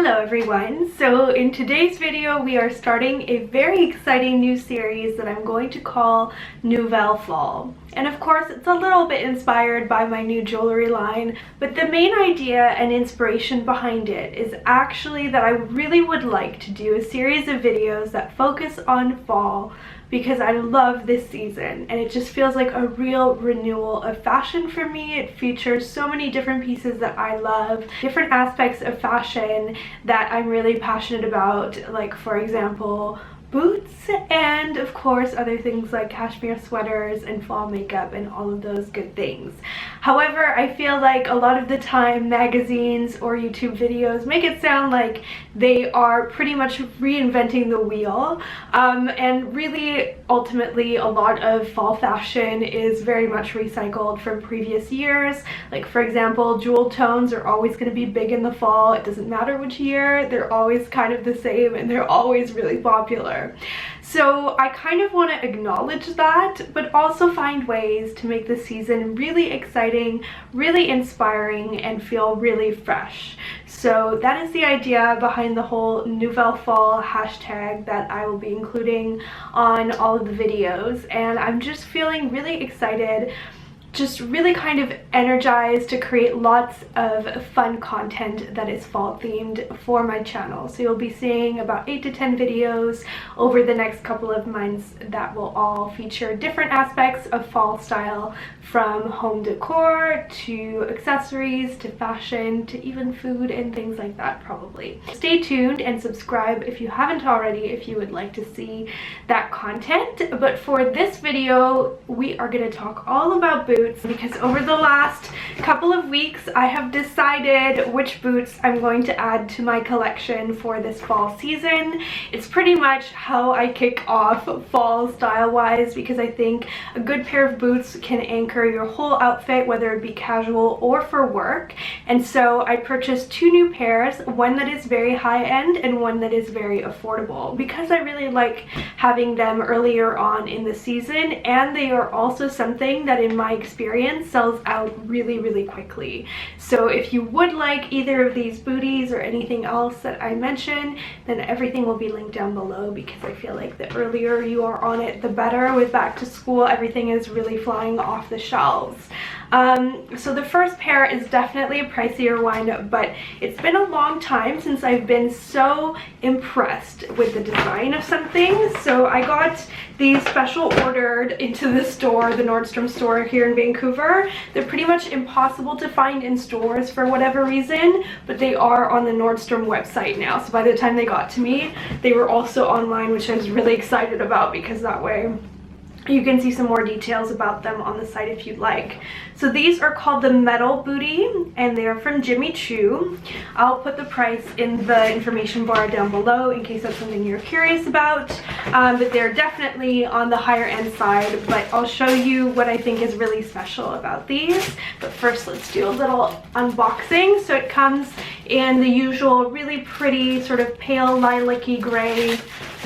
Hello everyone! So in today's video we are starting a very exciting new series that I'm going to call Nouvelle Pearl. And of course it's a little bit inspired by my new jewelry line, but the main idea and inspiration behind it is actually that I really would like to do a series of videos that focus on fall, because I love this season and it just feels like a real renewal of fashion for me. It features so many different pieces that I love, different aspects of fashion that I'm really passionate about, like for example boots, and of course other things like cashmere sweaters and fall makeup and all of those good things. However, I feel like a lot of the time magazines or YouTube videos make it sound like they are pretty much reinventing the wheel, and really ultimately a lot of fall fashion is very much recycled from previous years. Like for example, jewel tones are always going to be big in the fall. It doesn't matter which year, they're always kind of the same and they're always really popular. So I kind of want to acknowledge that, but also find ways to make the season really exciting, really inspiring, and feel really fresh. So that is the idea behind the whole Nouvelle Pearl hashtag that I will be including on all of the videos. And I'm just feeling really excited, just really kind of energized to create lots of fun content that is fall themed for my channel. So you'll be seeing about 8 to 10 videos over the next couple of months that will all feature different aspects of fall style, from home decor to accessories to fashion to even food and things like that probably. Stay tuned and subscribe if you haven't already if you would like to see that content. But for this video we are going to talk all about boots, because over the last couple of weeks I have decided which boots I'm going to add to my collection for this fall season. It's pretty much how I kick off fall style wise, because I think a good pair of boots can anchor your whole outfit, whether it be casual or for work. And so I purchased 2 new pairs, one that is very high end and one that is very affordable, because I really like having them earlier on in the season, and they are also something that in my experience sells out really quickly. So if you would like either of these booties or anything else that I mention, then everything will be linked down below, because I feel like the earlier you are on it the better. With back to school everything is really flying off the shelves. So the first pair is definitely a pricier one, but it's been a long time since I've been so impressed with the design of something. So I got these special ordered into the store, the Nordstrom store here in Vancouver. They're pretty much impossible to find in stores for whatever reason, but they are on the Nordstrom website now. So by the time they got to me, they were also online, which I was really excited about, because that way you can see some more details about them on the site if you'd like. So these are called the Metal Booty, and they are from Jimmy Choo. I'll put the price in the information bar down below in case that's something you're curious about. But they're definitely on the higher end side, but I'll show you what I think is really special about these. But first let's do a little unboxing. So it comes in the usual really pretty sort of pale lilac-y gray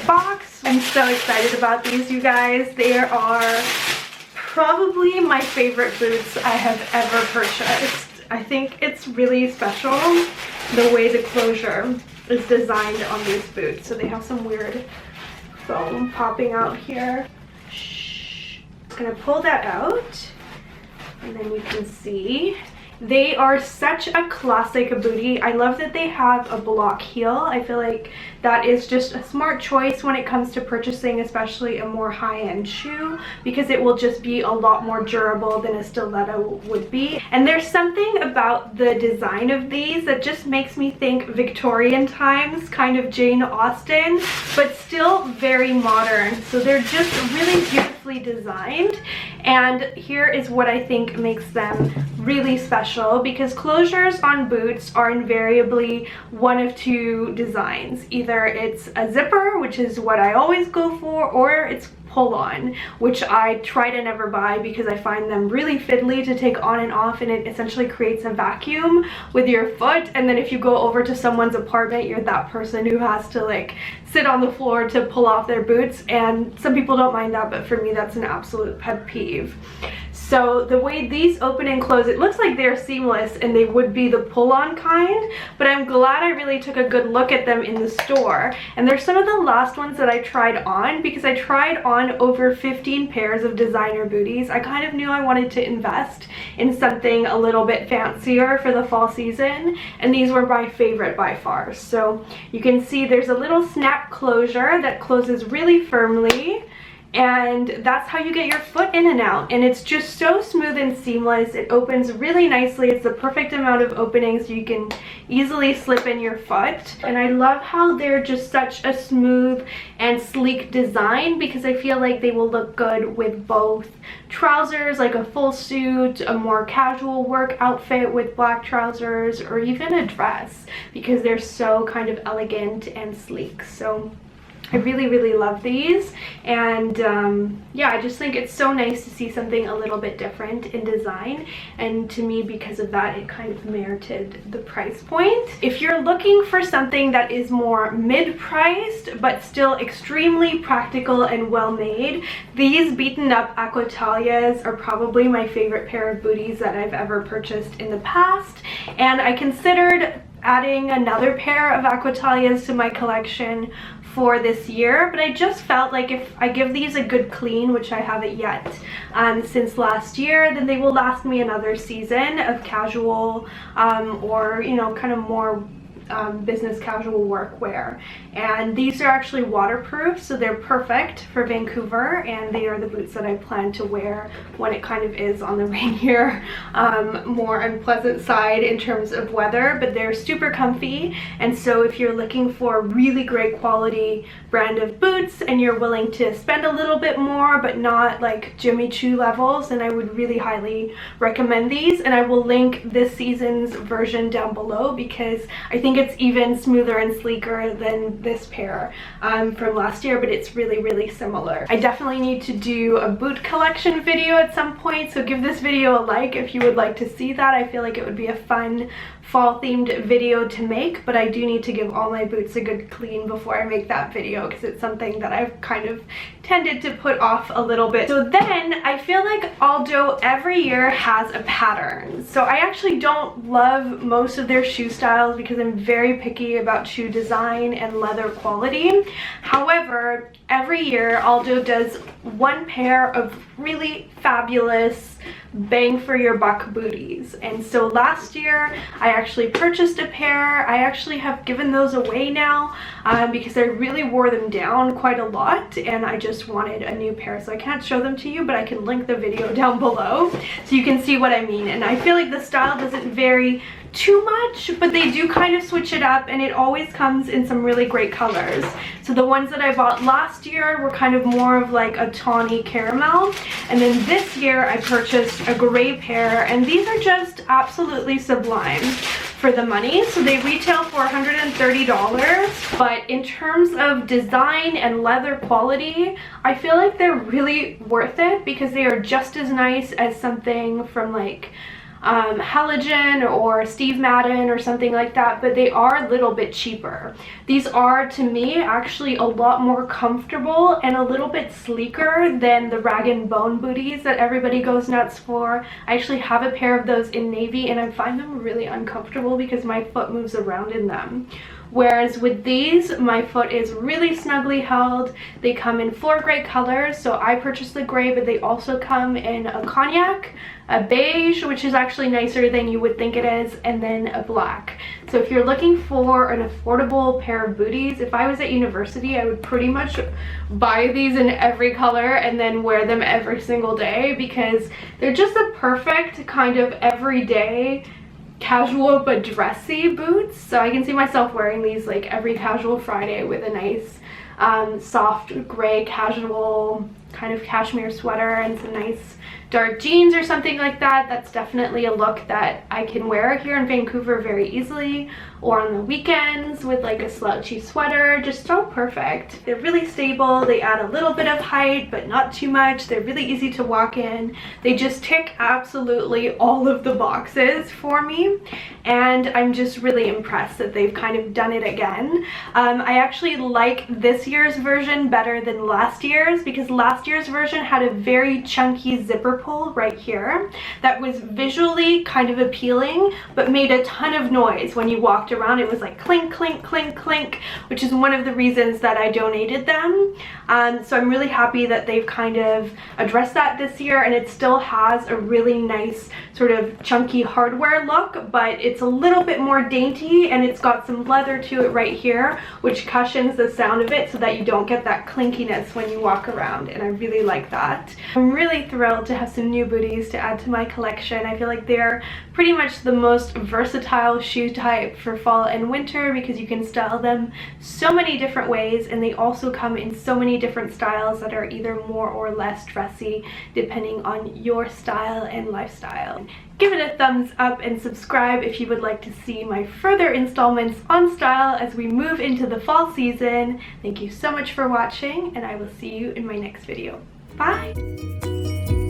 box. I'm so excited about these, you guys. They are probably my favorite boots I have ever purchased. I think it's really special the way the closure is designed on these boots. So they have some weird foam popping out here. Shh. I'm gonna pull that out and then you can see. They are such a classic booty. I love that they have a block heel. I feel like that is just a smart choice when it comes to purchasing, especially a more high-end shoe, because it will just be a lot more durable than a stiletto would be. And there's something about the design of these that just makes me think Victorian times, kind of Jane Austen, but still very modern. So they're just really beautifully designed. And here is what I think makes them really special, because closures on boots are invariably one of 2 designs. Either it's a zipper, which is what I always go for, or it's pull-on, which I try to never buy because I find them really fiddly to take on and off, and it essentially creates a vacuum with your foot. And then if you go over to someone's apartment, you're that person who has to like sit on the floor to pull off their boots, and some people don't mind that, but for me that's an absolute pet peeve. So the way these open and close, it looks like they're seamless and they would be the pull-on kind, but I'm glad I really took a good look at them in the store. And they're some of the last ones that I tried on, because I tried on over 15 pairs of designer booties. I kind of knew I wanted to invest in something a little bit fancier for the fall season, and these were my favorite by far. So you can see there's a little snap closure that closes really firmly, and that's how you get your foot in and out, and it's just so smooth and seamless. It opens really nicely. It's the perfect amount of opening so you can easily slip in your foot, and I love how they're just such a smooth and sleek design, because I feel like they will look good with both trousers, like a full suit, a more casual work outfit with black trousers, or even a dress, because they're so kind of elegant and sleek. So I really love these, and yeah, I just think it's so nice to see something a little bit different in design, and to me, because of that, it kind of merited the price point. If you're looking for something that is more mid-priced but still extremely practical and well made, these beaten up aquatalias are probably my favorite pair of booties that I've ever purchased in the past, and I considered adding another pair of aquatalias to my collection for this year, but I just felt like if I give these a good clean, which I haven't yet since last year, then they will last me another season of casual or, you know, kind of more business casual work wear. And these are actually waterproof, so they're perfect for Vancouver, and they are the boots that I plan to wear when it kind of is on the rainier, more unpleasant side in terms of weather, but they're super comfy. And so if you're looking for a really great quality brand of boots and you're willing to spend a little bit more but not like Jimmy Choo levels, then I would really highly recommend these, and I will link this season's version down below, because I think it's even smoother and sleeker than this pair from last year, but it's really similar. I definitely need to do a boot collection video at some point, so give this video a like if you would like to see that. I feel like it would be a fun fall themed video to make, but I do need to give all my boots a good clean before I make that video, because it's something that I've kind of tended to put off a little bit. So then I feel like Aldo every year has a pattern. So I actually don't love most of their shoe styles because I'm very picky about shoe design and leather quality. However, every year Aldo does one pair of really fabulous bang for your buck booties, and so last year I actually purchased a pair. I actually have given those away now because I really wore them down quite a lot, and I just wanted a new pair, so I can't show them to you, but I can link the video down below so you can see what I mean. And I feel like the style doesn't vary too much, but they do kind of switch it up, and it always comes in some really great colors. So the ones that I bought last year were kind of more of like a tawny caramel, and then this year I purchased a gray pair, and these are just absolutely sublime for the money. So they retail for $130, but in terms of design and leather quality, I feel like they're really worth it, because they are just as nice as something from like Halogen or Steve Madden or something like that, but they are a little bit cheaper. These are, to me, actually a lot more comfortable and a little bit sleeker than the rag and bone booties that everybody goes nuts for. I actually have a pair of those in navy, and I find them really uncomfortable because my foot moves around in them. Whereas with these, my foot is really snugly held. They come in 4 great colors, so I purchased the gray, but they also come in a cognac, a beige, which is actually nicer than you would think it is, and then a black. So if you're looking for an affordable pair of booties, if I was at university, I would pretty much buy these in every color and then wear them every single day, because they're just a perfect kind of everyday casual but dressy boots. So I can see myself wearing these like every casual Friday with a nice soft gray casual kind of cashmere sweater and some nice dark jeans or something like that. That's definitely a look that I can wear here in Vancouver very easily, or on the weekends with like a slouchy sweater. Just so perfect. They're really stable. They add a little bit of height but not too much. They're really easy to walk in. They just tick absolutely all of the boxes for me, and I'm just really impressed that they've kind of done it again. I actually like this year's version better than last year's, because last last year's version had a very chunky zipper pull right here that was visually kind of appealing, but made a ton of noise when you walked around. It was like clink, clink, clink, clink, which is one of the reasons that I donated them. So I'm really happy that they've kind of addressed that this year, and it still has a really nice sort of chunky hardware look, but it's a little bit more dainty, and it's got some leather to it right here, which cushions the sound of it so that you don't get that clinkiness when you walk around, and I really like that. I'm really thrilled to have some new booties to add to my collection. I feel like they're pretty much the most versatile shoe type for fall and winter because you can style them so many different ways, and they also come in so many different styles that are either more or less dressy depending on your style and lifestyle. Give it a thumbs up and subscribe if you would like to see my further installments on style as we move into the fall season. Thank you so much for watching, and I will see you in my next video. Bye!